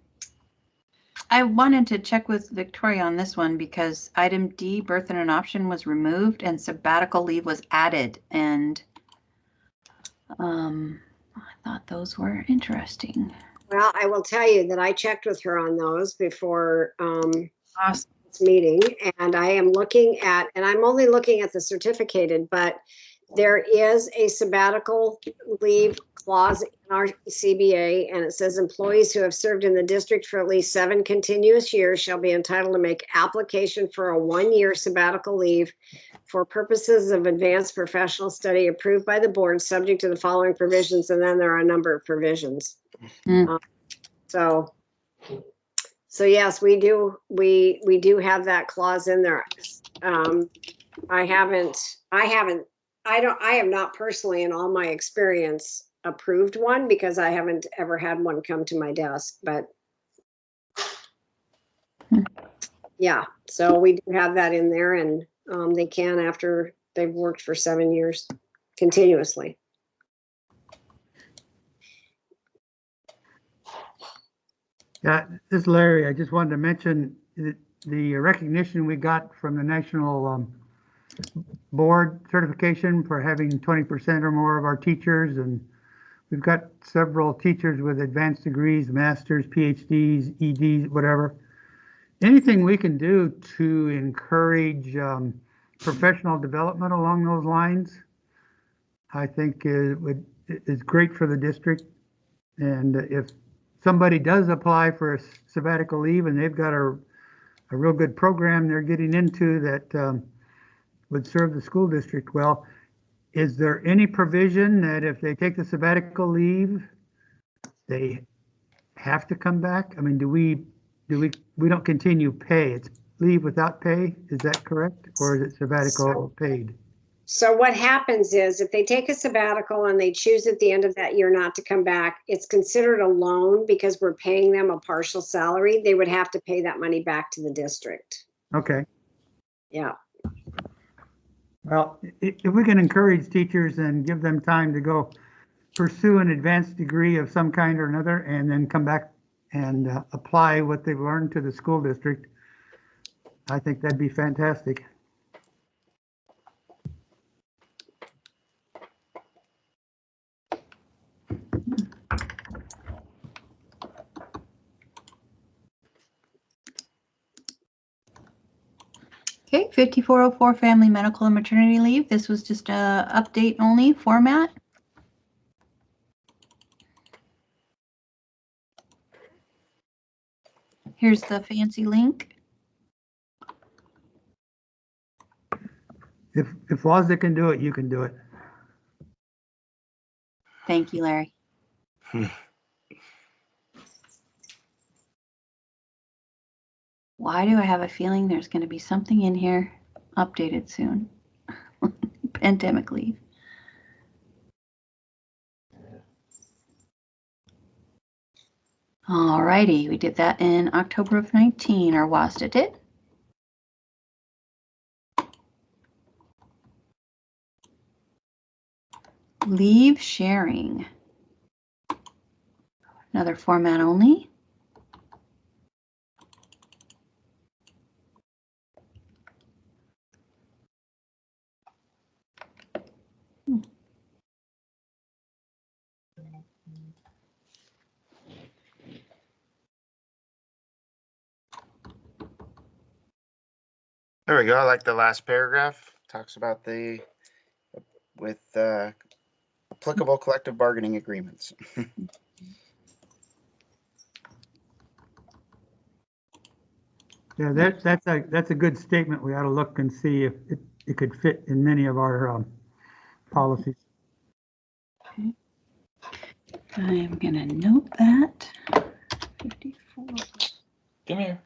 I wanted to check with Victoria on this one because item D, birth and adoption, was removed and sabbatical leave was added. And I thought those were interesting. Well, I will tell you that I checked with her on those before Awesome. this meeting, and I am looking at, and I'm only looking at the certificated, but there is a sabbatical leave clause in our CBA, and it says employees who have served in the district for at least 7 continuous years shall be entitled to make application for a 1-year sabbatical leave for purposes of advanced professional study approved by the board, subject to the following provisions, and then there are a number of provisions. So yes, we do have that clause in there. I have not personally in all my experience approved one because I haven't ever had one come to my desk, but yeah, so we do have that in there, and they can after they've worked for 7 years continuously. Yeah, this is Larry. I just wanted to mention the recognition we got from the National Board certification for having 20% or more of our teachers. And we've got several teachers with advanced degrees, masters, PhDs, EDs, whatever. Anything we can do to encourage professional development along those lines, I think is great for the district. And if somebody does apply for a sabbatical leave and they've got a real good program they're getting into that would serve the school district well, is there any provision that if they take the sabbatical leave, they have to come back? I mean, we don't continue pay, it's leave without pay, is that correct? Or is it sabbatical paid? So what happens is if they take a sabbatical and they choose at the end of that year not to come back, it's considered a loan because we're paying them a partial salary. They would have to pay that money back to the district. Okay. Yeah. Well, if we can encourage teachers and give them time to go pursue an advanced degree of some kind or another and then come back and apply what they've learned to the school district, I think that'd be fantastic. Okay, 5404, family, medical, and maternity leave. This was just a update only format. Here's the fancy link. If WASDA can do it, you can do it. Thank you, Larry. Why do I have a feeling there's going to be something in here updated soon? Pandemic leave. All righty, we did that in October of 19, or WASDA did. Leave sharing. Another format only. There we go. I like the last paragraph. Talks about with applicable collective bargaining agreements. Yeah, that's a good statement. We ought to look and see if it could fit in many of our policies. Okay. I'm gonna note that. 54. Come here.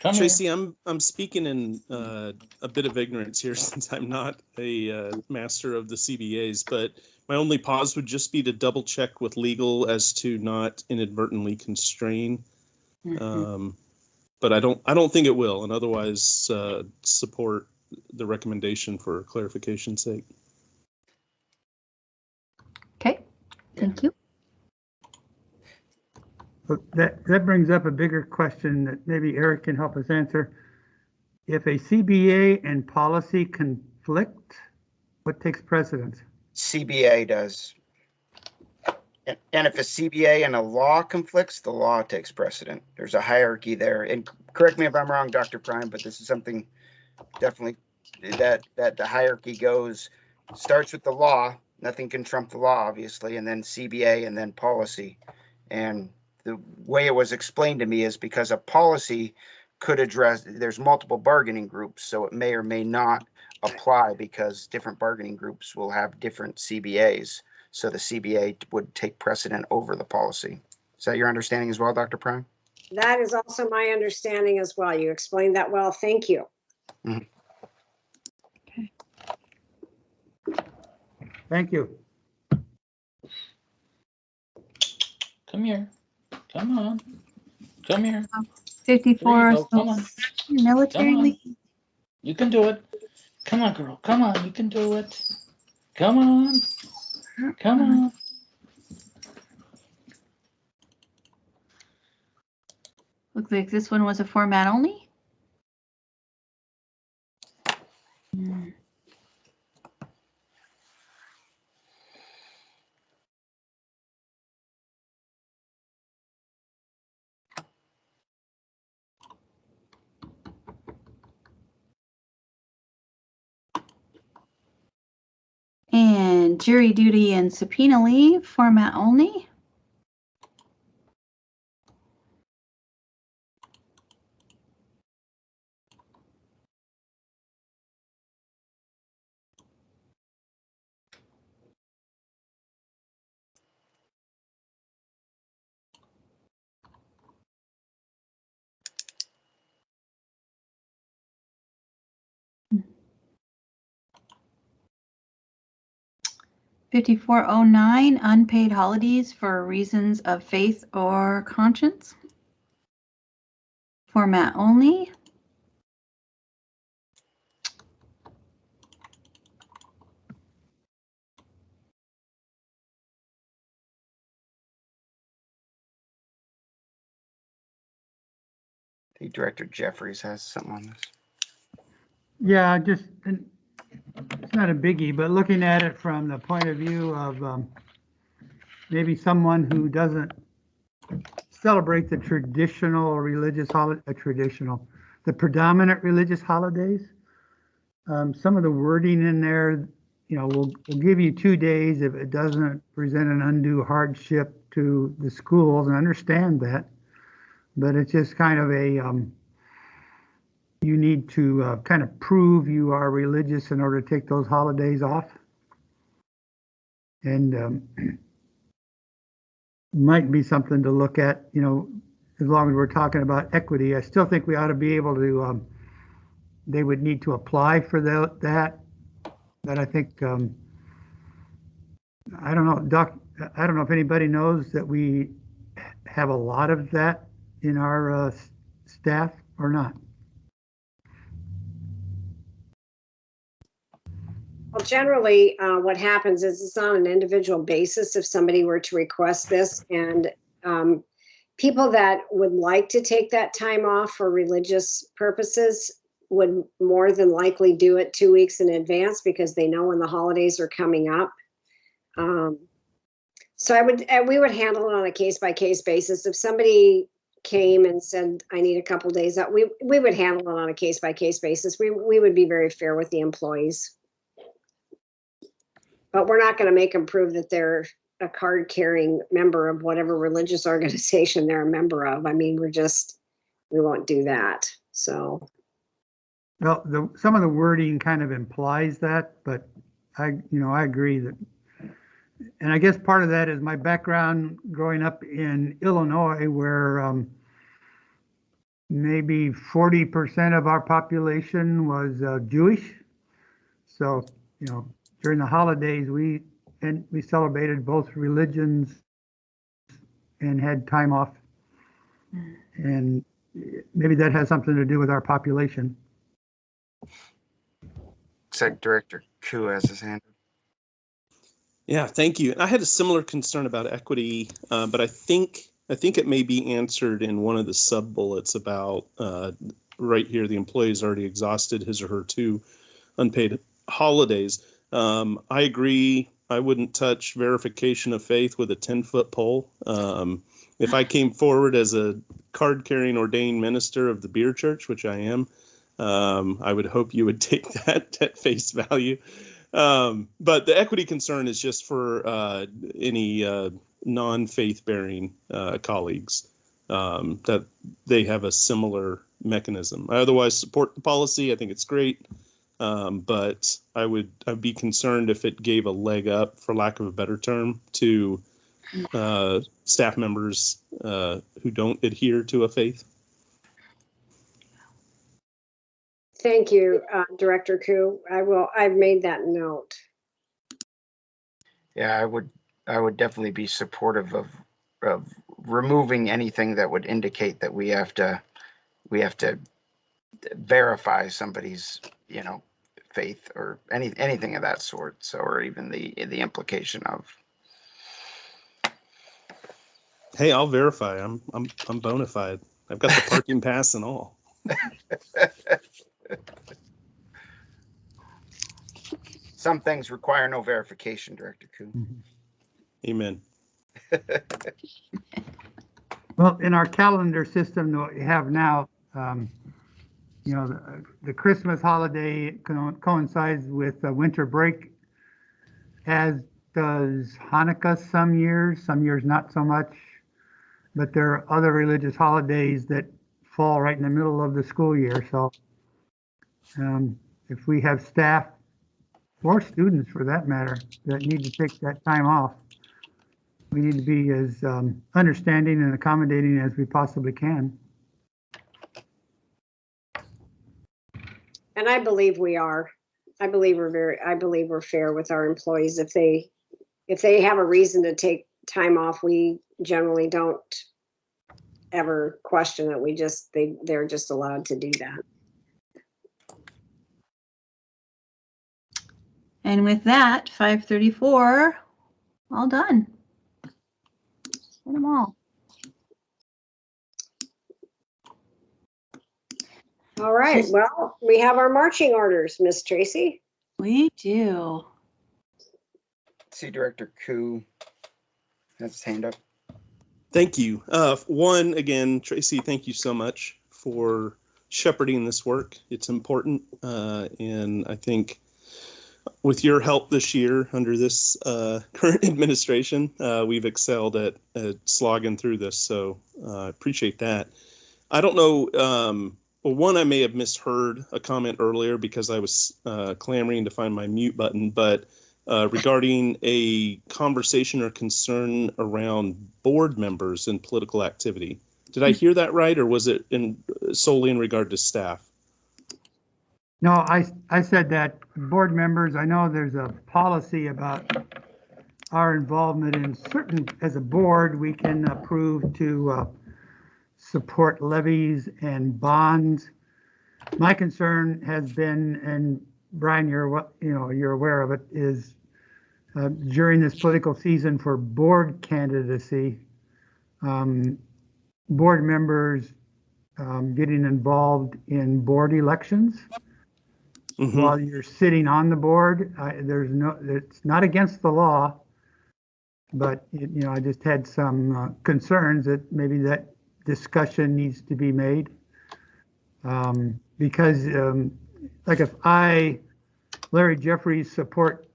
Come here. Tracy, I'm speaking in a bit of ignorance here since I'm not a master of the CBAs, but my only pause would just be to double check with legal as to not inadvertently constrain. But I don't think it will, and otherwise support the recommendation for clarification's sake. Okay, thank you. But that brings up a bigger question that maybe Eric can help us answer. If a CBA and policy conflict, what takes precedence? CBA does. And if a CBA and a law conflicts, the law takes precedent. There's a hierarchy there. And correct me if I'm wrong, Dr. Prime, but this is something definitely that the hierarchy starts with the law. Nothing can trump the law, obviously, and then CBA and then policy. And the way it was explained to me is because a policy could address, there's multiple bargaining groups, so it may or may not apply because different bargaining groups will have different CBAs. So the CBA would take precedent over the policy. Is that your understanding as well, Dr. Prime? That is also my understanding as well. You explained that well. Thank you. Okay. Thank you. Come here. Come on. Come here. 54, go. Come on. military Come on. leave. You can do it. Come on, girl. Come on. You can do it. Come on. Come on. Looks like this one was a format only. Hmm. And jury duty and subpoena leave, format only. Hmm. 5409, unpaid holidays for reasons of faith or conscience. Format only. I think Director Jeffries has something on this. Yeah, it's not a biggie, but looking at it from the point of view of maybe someone who doesn't celebrate the traditional religious holiday, the predominant religious holidays. Some of the wording in there, we'll give you 2 days if it doesn't present an undue hardship to the schools, and understand that. But it's just kind of you need to kind of prove you are religious in order to take those holidays off. And might be something to look at, as long as we're talking about equity. I still think we ought to be able to, they would need to apply for that. But I think, I don't know, Doc, I don't know if anybody knows that we have a lot of that in our staff or not. Well, generally, what happens is it's on an individual basis if somebody were to request this, and people that would like to take that time off for religious purposes would more than likely do it 2 weeks in advance because they know when the holidays are coming up. So we would handle it on a case-by-case basis. If somebody came and said, I need a couple days out, we would handle it on a case-by-case basis. We would be very fair with the employees. But we're not going to make them prove that they're a card-carrying member of whatever religious organization they're a member of. I mean, we won't do that. So. Well, some of the wording kind of implies that, but I agree that, and I guess part of that is my background growing up in Illinois, where maybe 40% of our population was Jewish. So, during the holidays, we celebrated both religions and had time off. And maybe that has something to do with our population. Looks like Director Koo has his hand up. Yeah, thank you. I had a similar concern about equity, but I think it may be answered in one of the sub bullets about right here. The employee's already exhausted his or her 2 unpaid holidays. I agree. I wouldn't touch verification of faith with a 10-foot pole. If I came forward as a card-carrying ordained minister of the beer church, which I am, I would hope you would take that at face value. But the equity concern is just for any non-faith-bearing colleagues, that they have a similar mechanism. I otherwise support the policy. I think it's great. But I'd be concerned if it gave a leg up, for lack of a better term, to staff members who don't adhere to a faith. Thank you, Director Koo. I've made that note. Yeah, I would definitely be supportive of removing anything that would indicate that we have to verify somebody's, faith or anything of that sort. So, or even the implication of. Hey, I'll verify. I'm bona fide. I've got the parking pass and all. Some things require no verification, Director Koo. Amen. Well, in our calendar system that we have now, the Christmas holiday coincides with winter break, as does Hanukkah some years not so much. But there are other religious holidays that fall right in the middle of the school year. So if we have staff or students, for that matter, that need to take that time off, we need to be as understanding and accommodating as we possibly can. And I believe we are. I believe we're fair with our employees. If they have a reason to take time off, we generally don't ever question it. They're just allowed to do that. And with that, 5:34, all done. Get them all. All right. Well, we have our marching orders, Miss Tracy. We do. See, Director Koo has his hand up. Thank you. One, again, Tracy, thank you so much for shepherding this work. It's important. And I think with your help this year under this current administration, we've excelled at slogging through this. So I appreciate that. I don't know. Well, one, I may have misheard a comment earlier because I was clamoring to find my mute button, but regarding a conversation or concern around board members and political activity. Did I hear that right, or was it solely in regard to staff? No, I said that board members, I know there's a policy about our involvement in certain, as a board, we can approve to support levies and bonds. My concern has been, and Brian, you're aware of it, is during this political season for board candidacy, board members getting involved in board elections. Mm-hmm. While you're sitting on the board, it's not against the law, but I just had some concerns that maybe that discussion needs to be made, because like if I, Larry Jeffries, support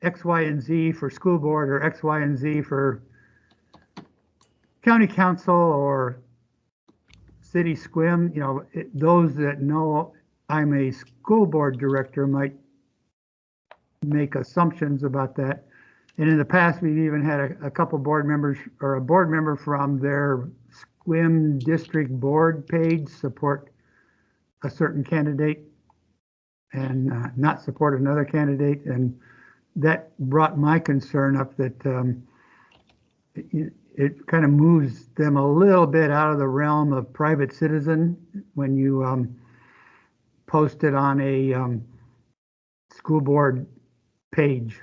X, Y, and Z for school board, or X, Y, and Z for county council or city SQUIM, those that know I'm a school board director might make assumptions about that. And in the past, we've even had a couple board members, or a board member from their SQUIM district board page support a certain candidate and not support another candidate. And that brought my concern up that it kind of moves them a little bit out of the realm of private citizen when you post it on a school board page.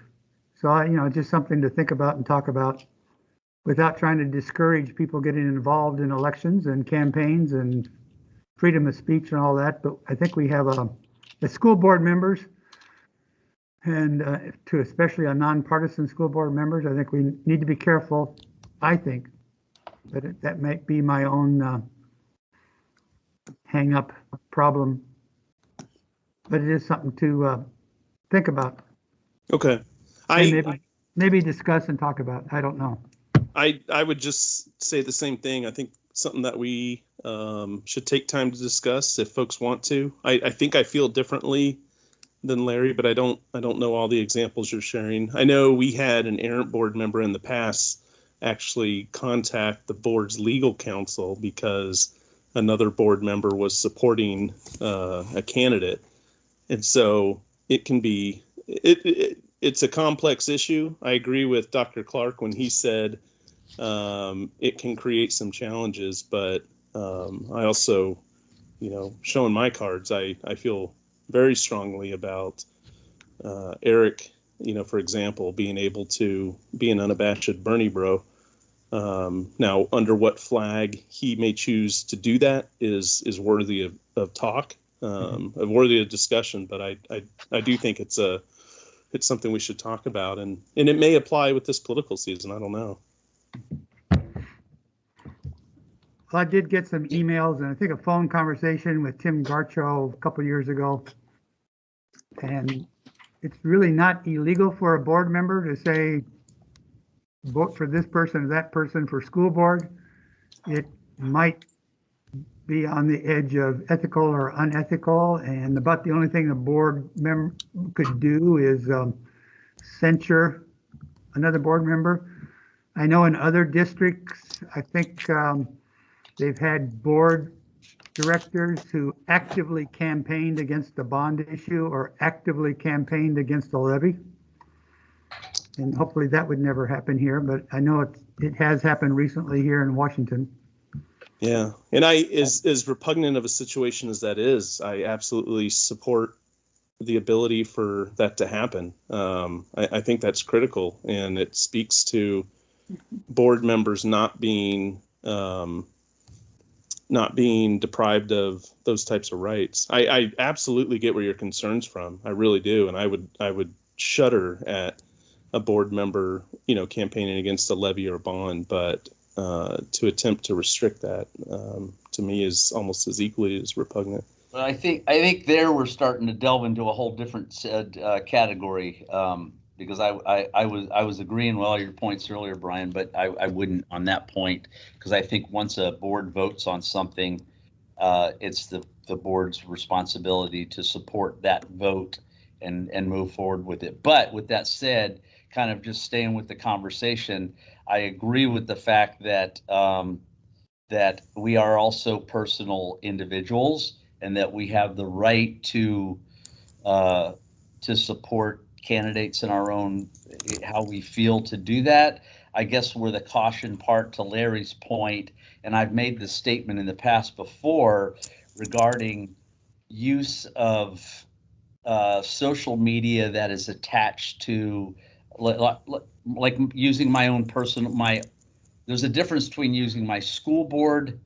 So, just something to think about and talk about without trying to discourage people getting involved in elections and campaigns and freedom of speech and all that. But I think we have the school board members and to especially on nonpartisan school board members, I think we need to be careful. I think that might be my own hang up problem, but it is something to think about. Okay. And maybe discuss and talk about. I don't know. I would just say the same thing. I think something that we should take time to discuss if folks want to. I think I feel differently than Larry, but I don't know all the examples you're sharing. I know we had an errant board member in the past actually contact the board's legal counsel because another board member was supporting a candidate. And so it can be, it's a complex issue. I agree with Dr. Clark when he said it can create some challenges, but I also, showing my cards, I feel very strongly about Eric, for example, being able to be an unabashed Bernie bro. Now, under what flag he may choose to do that is worthy of talk, worthy of discussion. But I do think it's something we should talk about, and it may apply with this political season. I don't know. Well, I did get some emails and I think a phone conversation with Tim Garcho a couple years ago. And it's really not illegal for a board member to say, vote for this person or that person for school board. It might be on the edge of ethical or unethical. And about the only thing the board member could do is censure another board member. I know in other districts, I think they've had board directors who actively campaigned against the bond issue or actively campaigned against the levy. And hopefully that would never happen here, but I know it has happened recently here in Washington. Yeah, and as repugnant of a situation as that is, I absolutely support the ability for that to happen. I think that's critical, and it speaks to board members not being deprived of those types of rights. I absolutely get where your concerns from. I really do, and I would shudder at a board member, campaigning against a levy or a bond, but to attempt to restrict that, to me, is almost as equally as repugnant. Well, I think there we're starting to delve into a whole different category, because I was agreeing with all your points earlier, Brian, but I wouldn't on that point, because I think once a board votes on something, it's the board's responsibility to support that vote and move forward with it. But with that said, kind of just staying with the conversation, I agree with the fact that that we are also personal individuals and that we have the right to support candidates in our own, how we feel to do that. I guess where the caution part, to Larry's point, and I've made this statement in the past before regarding use of social media that is attached to, like using my own personal, there's a difference between using my school board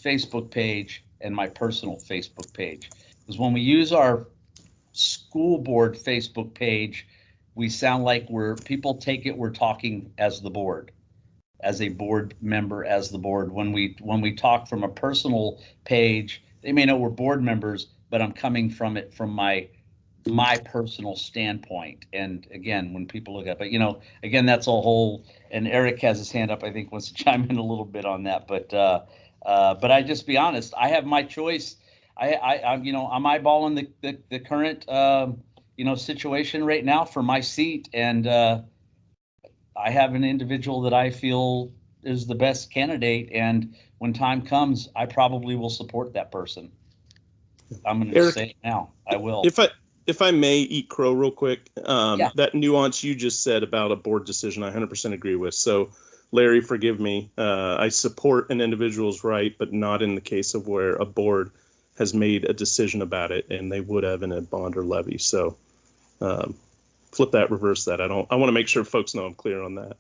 Facebook page and my personal Facebook page. Because when we use our school board Facebook page, we sound like people take it we're talking as the board, as a board member, as the board. When we talk from a personal page, they may know we're board members, but I'm coming from it from my personal standpoint. And again, when people look at it, but again, that's a whole, and Eric has his hand up, I think wants to chime in a little bit on that, but I just be honest, I have my choice. I'm eyeballing the current situation right now for my seat, and I have an individual that I feel is the best candidate, and when time comes, I probably will support that person. I'm going to Eric, say it now. I will. If I may eat crow real quick, Yeah. that nuance you just said about a board decision, I 100% agree with. So, Larry, forgive me. I support an individual's right, but not in the case of where a board has made a decision about it and they would have in a bond or levy. So, flip that, reverse that. I want to make sure folks know I'm clear on that.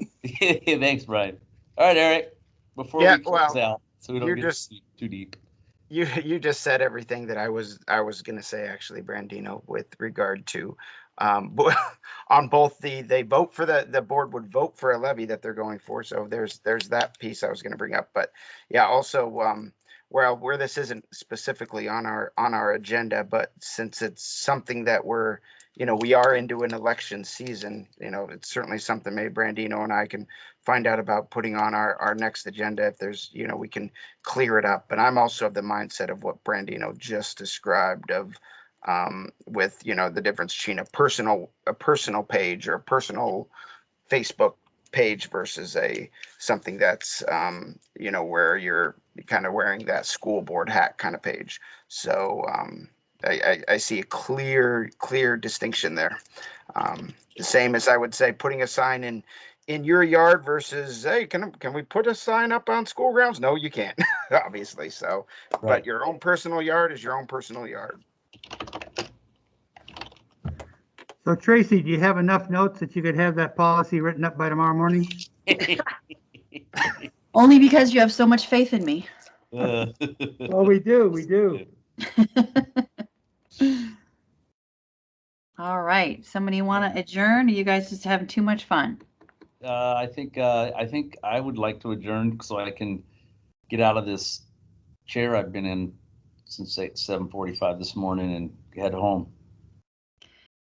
Thanks, Brian. All right, Eric. Before Yeah, we close well, out, so we don't you're get just- too deep. You just said everything that I was gonna say, actually, Brandino, with regard to on both they vote for the board would vote for a levy that they're going for. So there's that piece I was gonna bring up. But yeah, also where this isn't specifically on our agenda, but since it's something that we are into an election season, it's certainly something maybe Brandino and I can find out about putting on our next agenda if there's, we can clear it up. But I'm also of the mindset of what Brandino just described of with, the difference between a personal page or a personal Facebook page versus something that's, where you're kind of wearing that school board hat kind of page. So I see a clear distinction there. The same as I would say putting a sign in your yard versus, hey, can we put a sign up on school grounds? No, you can't, obviously. So, Right. But your own personal yard is your own personal yard. So Tracy, do you have enough notes that you could have that policy written up by tomorrow morning? Only because you have so much faith in me. Well, we do. All right. Somebody want to adjourn? Or you guys just having too much fun? I think I would like to adjourn so I can get out of this chair I've been in since 7:45 this morning and head home.